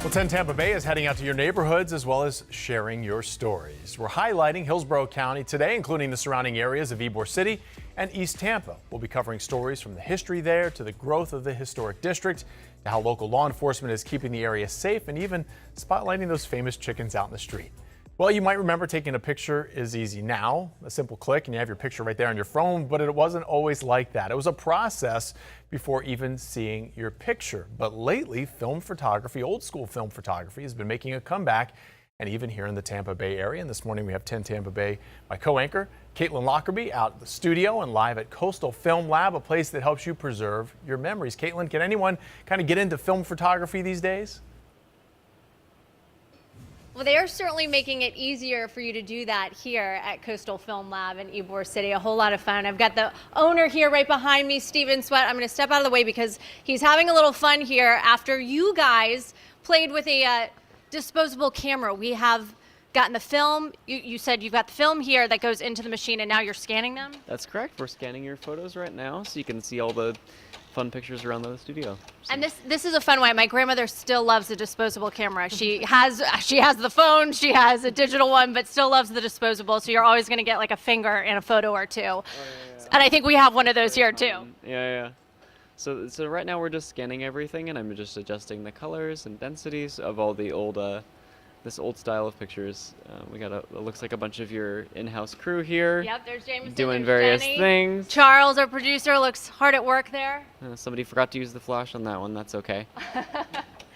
Well, 10 Tampa Bay is heading out to your neighborhoods as well as sharing your stories. We're highlighting Hillsborough County today, including the surrounding areas of Ybor City and East Tampa. We'll be covering stories from the history there to the growth of the historic district to how local law enforcement is keeping the area safe and even spotlighting those famous chickens out in the street. Well, you might remember taking a picture is easy now, a simple click and you have your picture right there on your phone, but it wasn't always like that. It was a process before even seeing your picture. But lately, film photography, old school film photography, has been making a comeback, and even here in the Tampa Bay area. And this morning we have 10 Tampa Bay, my co-anchor, Caitlin Lockerbie, out at the studio and live at Coastal Film Lab, a place that helps you preserve your memories. Caitlin, can anyone kind of get into film photography these days? Well, they are certainly making it easier for you to do that here at Coastal Film Lab in Ybor City. A whole lot of fun. I've got the owner here right behind me, Steven Sweat. I'm going to step out of the way because he's having a little fun here after you guys played with a disposable camera. We have gotten the film. You said you've got the film here that goes into the machine and now you're scanning them? That's correct. We're scanning your photos right now so you can see all the fun pictures around the studio. And this is a fun way. My grandmother still loves the disposable camera. She has the phone, she has a digital one, but still loves the disposable. So you're always going to get like a finger in a photo or two. Oh, yeah. And I think we have one of those here too. Yeah. So right now we're just scanning everything, and I'm just adjusting the colors and densities of all the old this old style of pictures. We got it looks like a bunch of your in-house crew here. Yep, there's James doing various things. Charles, our producer, looks hard at work there. Somebody forgot to use the flash on that one. That's okay.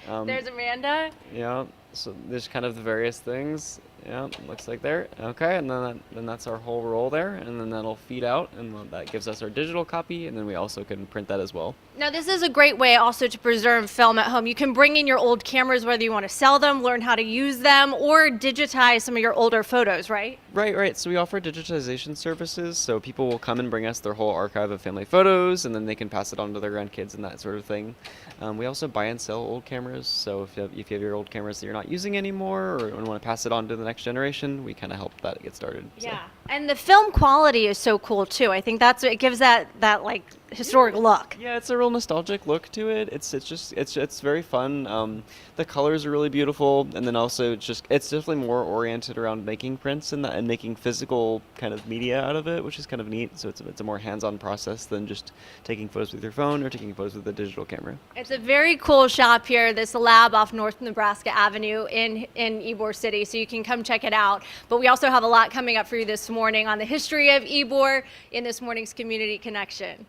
There's Amanda. Yeah. So there's kind of the various things. Yeah, looks like there. Okay, and then that's our whole roll there, and then that'll feed out, and that gives us our digital copy, and then we also can print that as well. Now, this is a great way also to preserve film at home. You can bring in your old cameras, whether you want to sell them, learn how to use them, or digitize some of your older photos, right? Right. So we offer digitization services, so people will come and bring us their whole archive of family photos, and then they can pass it on to their grandkids and that sort of thing. We also buy and sell old cameras, so if you have your old cameras that you're not using anymore or want to pass it on to the next generation, we kind of help that get started. Yeah, and the film quality is so cool too. I think it gives that like historic look. Yeah, it's a real nostalgic look to it. It's very fun. The colors are really beautiful, and then also it's definitely more oriented around making prints and making physical kind of media out of it, which is kind of neat. So it's a more hands-on process than just taking photos with your phone or taking photos with a digital camera. It's a very cool shop here, this lab off North Nebraska Avenue in Ybor City, so you can come check it out. But we also have a lot coming up for you this morning on the history of Ybor in this morning's Community Connection.